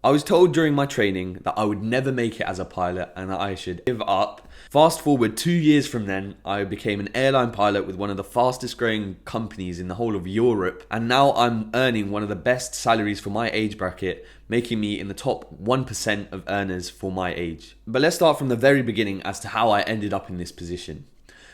I was told during my training that I would never make it as a pilot and that I should give up. Fast forward 2 years from then, I became an airline pilot with one of the fastest growing companies in the whole of Europe, and now I'm earning one of the best salaries for my age bracket, making me in the top 1% of earners for my age. But let's start from the very beginning as to how I ended up in this position.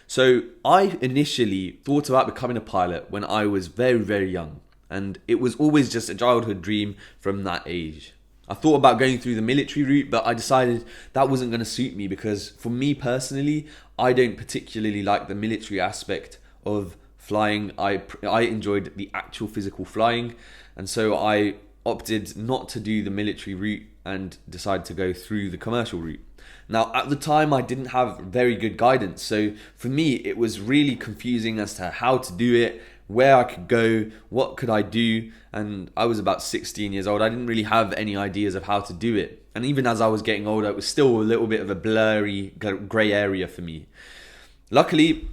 So I initially thought about becoming a pilot when I was very, very young, and it was always just a childhood dream from that age. I thought about going through the military route, but I decided that wasn't going to suit me because for me personally, I don't particularly like the military aspect of flying. I enjoyed the actual physical flying, and so I opted not to do the military route and decided to go through the commercial route. Now, at the time, I didn't have very good guidance, so for me, it was really confusing as to how to do it, where I could go, what could I do, and I was about 16 years old. I didn't really have any ideas of how to do it. And even as I was getting older, it was still a little bit of a blurry, grey area for me. Luckily,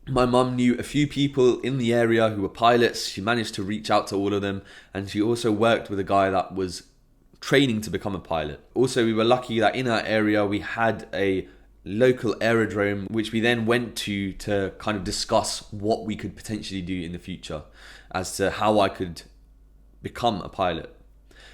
my mum knew a few people in the area who were pilots. She managed to reach out to all of them, and she also worked with a guy that was training to become a pilot. Also, we were lucky that in our area we had a local aerodrome, which we then went to kind of discuss what we could potentially do in the future as to how I could become a pilot.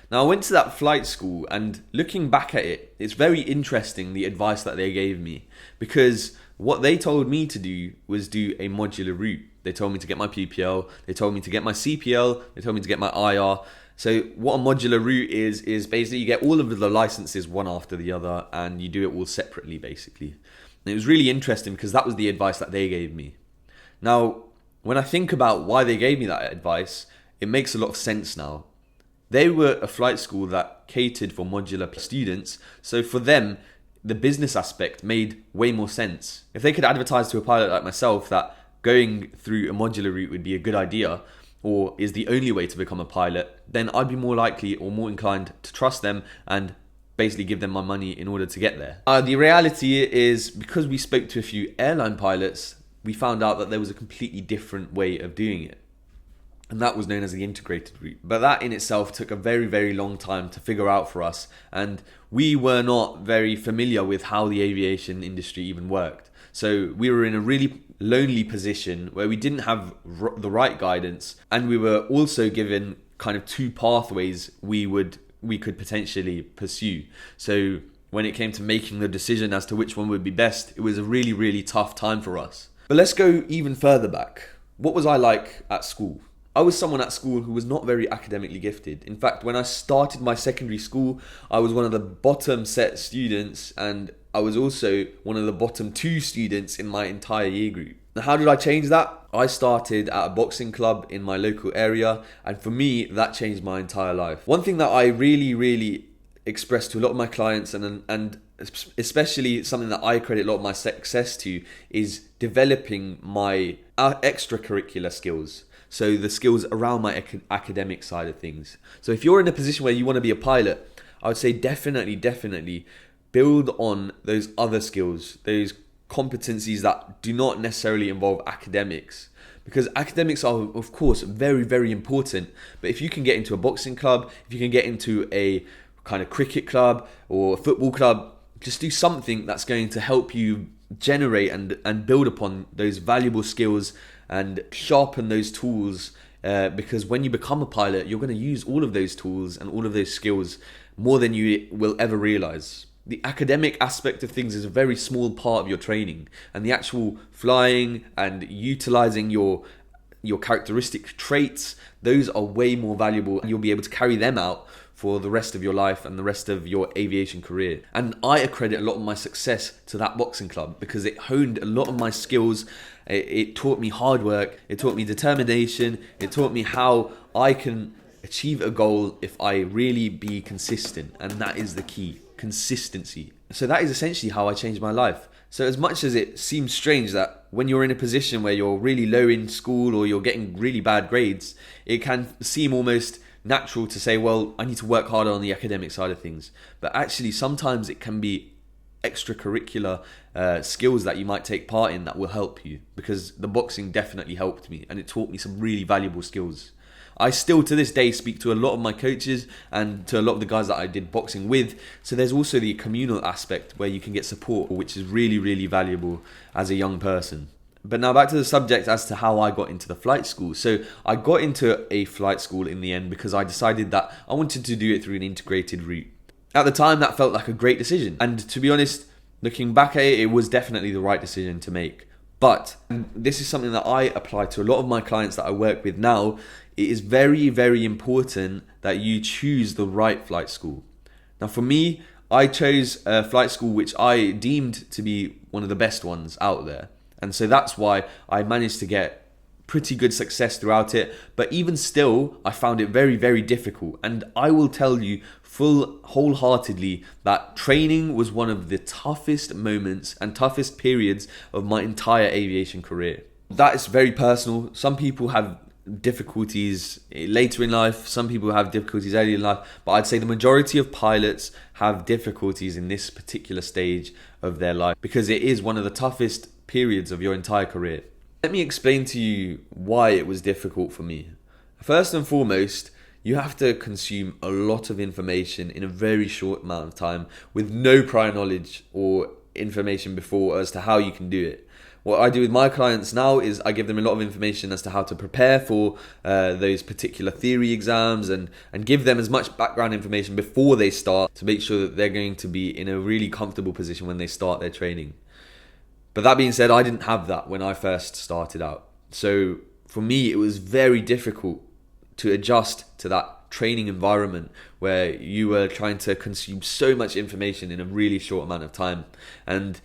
Now, I went to that flight school, and looking back at it, it's very interesting the advice that they gave me, because what they told me to do was do a modular route. They told me to get my PPL, they told me to get my CPL, they told me to get my IR. So what a modular route is basically you get all of the licenses one after the other and you do it all separately basically. And it was really interesting because that was the advice that they gave me. Now, when I think about why they gave me that advice, it makes a lot of sense now. They were a flight school that catered for modular students, so for them, the business aspect made way more sense. If they could advertise to a pilot like myself that going through a modular route would be a good idea, or is the only way to become a pilot, then I'd be more likely or more inclined to trust them and basically give them my money in order to get there. The reality is, because we spoke to a few airline pilots, we found out that there was a completely different way of doing it. And that was known as the integrated route. But that in itself took a very, very long time to figure out for us. And we were not very familiar with how the aviation industry even worked. So we were in a really lonely position where we didn't have the right guidance, and we were also given kind of two pathways we could potentially pursue. So when it came to making the decision as to which one would be best, it was a really, really tough time for us. But let's go even further back. What was I like at school? I was someone at school who was not very academically gifted. In fact, when I started my secondary school, I was one of the bottom set students, and I was also one of the bottom 2 students in my entire year group. Now, how did I change that? I started at a boxing club in my local area, and for me, that changed my entire life. One thing that I really, really expressed to a lot of my clients, and especially something that I credit a lot of my success to, is developing my extracurricular skills. So the skills around my academic side of things. So if you're in a position where you want to be a pilot, I would say definitely build on those other skills, those competencies that do not necessarily involve academics. Because academics are, of course, very, very important. But if you can get into a boxing club, if you can get into a kind of cricket club or a football club, just do something that's going to help you generate and build upon those valuable skills and sharpen those tools, because when you become a pilot, you're going to use all of those tools and all of those skills more than you will ever realize. The academic aspect of things is a very small part of your training, and the actual flying and utilizing your characteristic traits, those are way more valuable, and you'll be able to carry them out for the rest of your life and the rest of your aviation career. And I accredit a lot of my success to that boxing club because it honed a lot of my skills. It taught me hard work, it taught me determination, it taught me how I can achieve a goal if I really be consistent, and that is the key, consistency. So that is essentially how I changed my life. So as much as it seems strange that when you're in a position where you're really low in school or you're getting really bad grades, it can seem almost natural to say, well, I need to work harder on the academic side of things. But actually, sometimes it can be extracurricular skills that you might take part in that will help you, because the boxing definitely helped me and it taught me some really valuable skills. I still to this day speak to a lot of my coaches and to a lot of the guys that I did boxing with. So there's also the communal aspect where you can get support, which is really, really valuable as a young person. But now back to the subject as to how I got into the flight school. So I got into a flight school in the end because I decided that I wanted to do it through an integrated route. At the time, that felt like a great decision. And to be honest, looking back at it, it was definitely the right decision to make. But this is something that I apply to a lot of my clients that I work with now. It is very, very important that you choose the right flight school. Now, for me, I chose a flight school which I deemed to be one of the best ones out there. And so that's why I managed to get pretty good success throughout it. But even still, I found it very, very difficult. And I will tell you wholeheartedly that training was one of the toughest moments and toughest periods of my entire aviation career. That is very personal. Some people have difficulties later in life, some people have difficulties early in life, but I'd say the majority of pilots have difficulties in this particular stage of their life because it is one of the toughest periods of your entire career. Let me explain to you why it was difficult for me. First and foremost, you have to consume a lot of information in a very short amount of time with no prior knowledge or information before as to how you can do it. What I do with my clients now is I give them a lot of information as to how to prepare for those particular theory exams and give them as much background information before they start to make sure that they're going to be in a really comfortable position when they start their training. But that being said, I didn't have that when I first started out. So for me, it was very difficult to adjust to that training environment where you were trying to consume so much information in a really short amount of time. And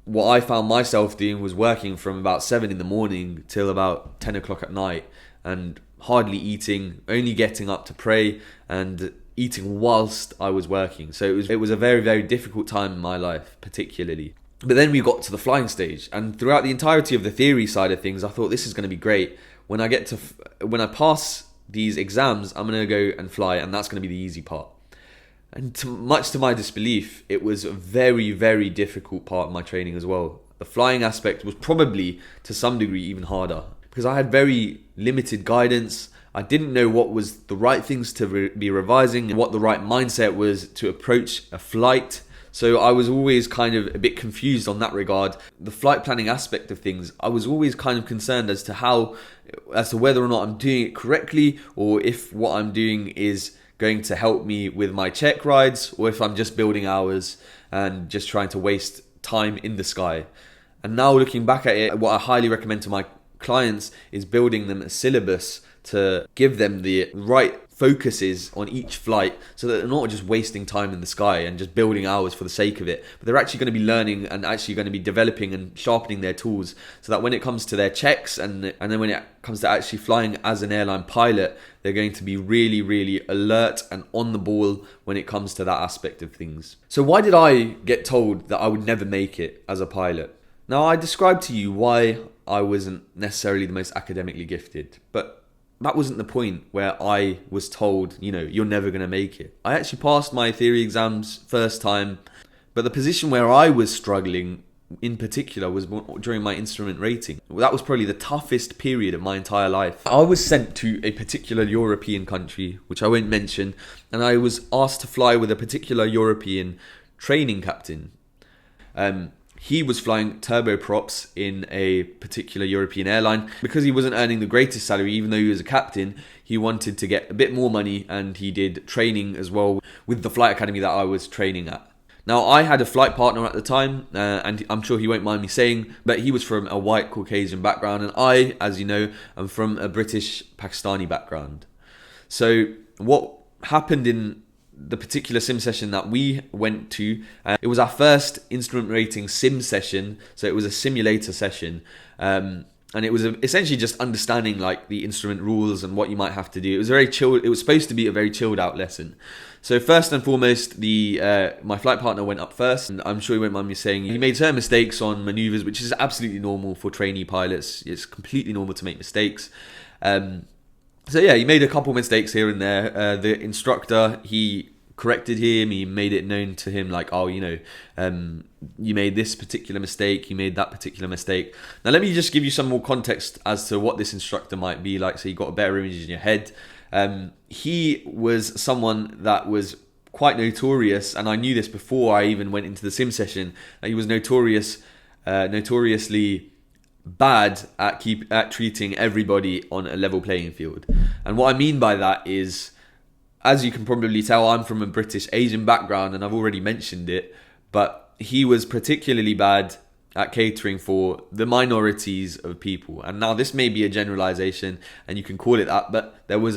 what I found myself doing was working from about 7 in the morning till about 10 o'clock at night and hardly eating, only getting up to pray and eating whilst I was working. So it was a very, very difficult time in my life, particularly. But then we got to the flying stage, and throughout the entirety of the theory side of things, I thought this is going to be great. When I pass these exams, I'm going to go and fly, and that's going to be the easy part. And much to my disbelief, it was a very, very difficult part of my training as well. The flying aspect was probably, to some degree, even harder because I had very limited guidance. I didn't know what was the right things to be revising and what the right mindset was to approach a flight. So I was always kind of a bit confused on that regard. The flight planning aspect of things, I was always kind of concerned as to whether or not I'm doing it correctly, or if what I'm doing is going to help me with my check rides, or if I'm just building hours and just trying to waste time in the sky. And now looking back at it, what I highly recommend to my clients is building them a syllabus to give them the right focuses on each flight so that they're not just wasting time in the sky and just building hours for the sake of it, but they're actually going to be learning and actually going to be developing and sharpening their tools so that when it comes to their checks and then when it comes to actually flying as an airline pilot, they're going to be really, really alert and on the ball when it comes to that aspect of things. So why did I get told that I would never make it as a pilot? Now, I described to you why I wasn't necessarily the most academically gifted, but that wasn't the point where I was told, you're never going to make it. I actually passed my theory exams first time, but the position where I was struggling in particular was during my instrument rating. That was probably the toughest period of my entire life. I was sent to a particular European country, which I won't mention, and I was asked to fly with a particular European training captain. He was flying turboprops in a particular European airline. Because he wasn't earning the greatest salary, even though he was a captain, he wanted to get a bit more money, and he did training as well with the flight academy that I was training at. Now, I had a flight partner at the time, and I'm sure he won't mind me saying, but he was from a white Caucasian background, and I, as you know, am from a British Pakistani background. So what happened in the particular sim session that we went to, it was our first instrument rating sim session, so it was a simulator session, and it was essentially just understanding like the instrument rules and what you might have to do. It was very chilled. It was supposed to be a very chilled out lesson. So first and foremost, my flight partner went up first, and I'm sure he won't mind me saying he made certain mistakes on maneuvers, which is absolutely normal for trainee pilots. It's completely normal to make mistakes. So yeah, he made a couple mistakes here and there. The instructor, he corrected him. He made it known to him like, you made this particular mistake, you made that particular mistake. Now let me just give you some more context as to what this instructor might be like, so you got a better image in your head. He was someone that was quite notorious, and I knew this before I even went into the sim session, that he was notoriously bad at treating everybody on a level playing field. And what I mean by that is, as you can probably tell, I'm from a British Asian background, and I've already mentioned it, but he was particularly bad at catering for the minorities of people. And now this may be a generalization, and you can call it that, but there was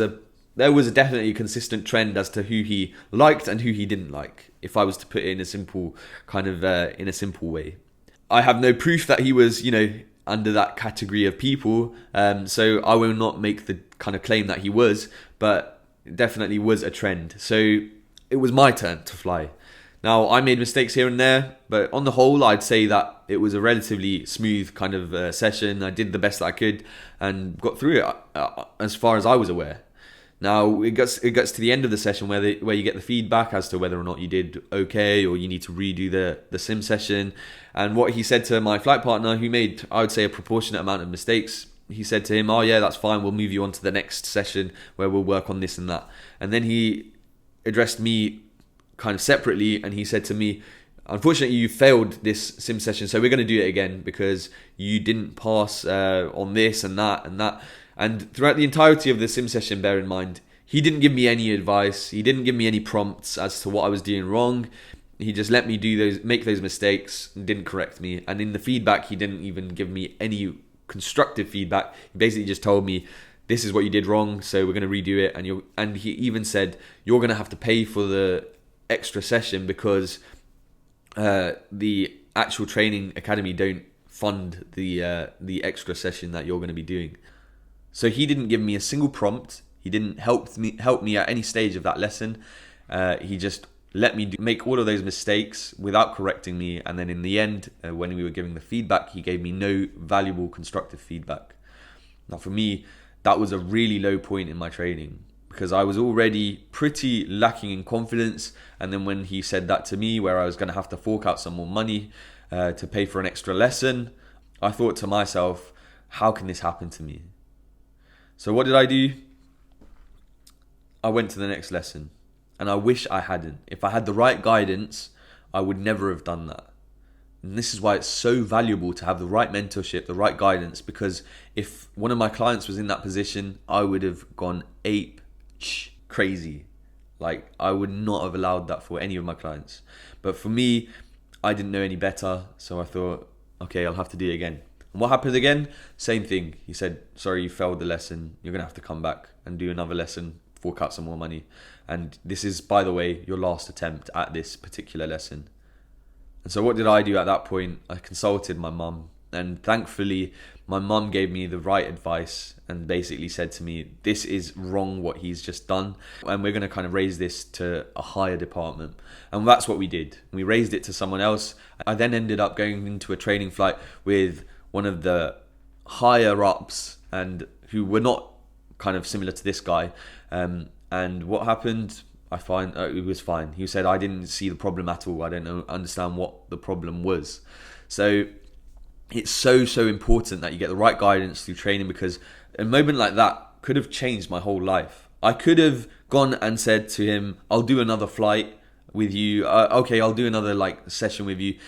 definitely a consistent trend as to who he liked and who he didn't like, if I was to put it in a simple way. I have no proof that he was, under that category of people, so I will not make the kind of claim that he was, but it definitely was a trend. So it was my turn to fly. Now, I made mistakes here and there, but on the whole, I'd say that it was a relatively smooth kind of session. I did the best that I could and got through it as far as I was aware. Now, it gets to the end of the session where you get the feedback as to whether or not you did okay, or you need to redo the sim session. And what he said to my flight partner, who made, I would say, a proportionate amount of mistakes, he said to him, "Oh yeah, that's fine, we'll move you on to the next session where we'll work on this and that." And then he addressed me kind of separately, and he said to me, "Unfortunately, you failed this sim session, so we're going to do it again because you didn't pass on this and that and that." And throughout the entirety of the sim session, bear in mind, he didn't give me any advice. He didn't give me any prompts as to what I was doing wrong. He just let me make those mistakes, and didn't correct me. And in the feedback, he didn't even give me any constructive feedback. He basically just told me, "This is what you did wrong, so we're going to redo it." And he even said, "You're going to have to pay for the extra session because the actual training academy don't fund the extra session that you're going to be doing." So he didn't give me a single prompt. He didn't help me at any stage of that lesson. He just let me make all of those mistakes without correcting me. And then in the end, when we were giving the feedback, he gave me no valuable constructive feedback. Now for me, that was a really low point in my training, because I was already pretty lacking in confidence. And then when he said that to me, where I was going to have to fork out some more money to pay for an extra lesson, I thought to myself, how can this happen to me? So what did I do? I went to the next lesson, and I wish I hadn't. If I had the right guidance, I would never have done that. And this is why it's so valuable to have the right mentorship, the right guidance, because if one of my clients was in that position, I would have gone ape crazy. Like, I would not have allowed that for any of my clients. But for me, I didn't know any better, so I thought, okay, I'll have to do it again. And what happened again? Same thing. He said, "Sorry, you failed the lesson. You're going to have to come back and do another lesson, fork out some more money. And this is, by the way, your last attempt at this particular lesson." And so what did I do at that point? I consulted my mum. And thankfully, my mum gave me the right advice and basically said to me, "This is wrong what he's just done. And we're going to kind of raise this to a higher department." And that's what we did. We raised it to someone else. I then ended up going into a training flight with one of the higher ups, and who were not kind of similar to this guy. And what happened? It was fine. He said, "I didn't see the problem at all. I don't understand what the problem was." So it's so important that you get the right guidance through training, because a moment like that could have changed my whole life. I could have gone and said to him, "I'll do another flight with you. Okay, I'll do another session with you,"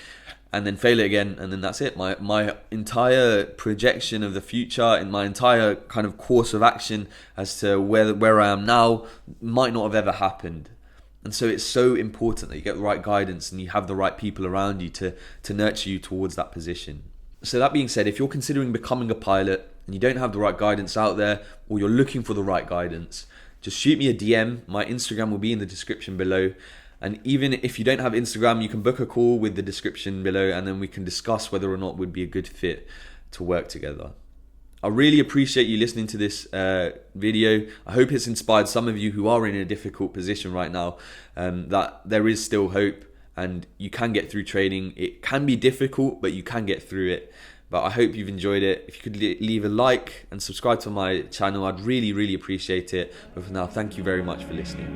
and then fail it again, and then that's it. My entire projection of the future and my entire kind of course of action as to where I am now might not have ever happened. And so it's so important that you get the right guidance and you have the right people around you to nurture you towards that position. So that being said, if you're considering becoming a pilot and you don't have the right guidance out there, or you're looking for the right guidance, just shoot me a DM. My Instagram will be in the description below. And even if you don't have Instagram, you can book a call with the description below, and then we can discuss whether or not we'd be a good fit to work together. I really appreciate you listening to this video. I hope it's inspired some of you who are in a difficult position right now, that there is still hope and you can get through training. It can be difficult, but you can get through it. But I hope you've enjoyed it. If you could leave a like and subscribe to my channel, I'd really appreciate it. But for now, thank you very much for listening.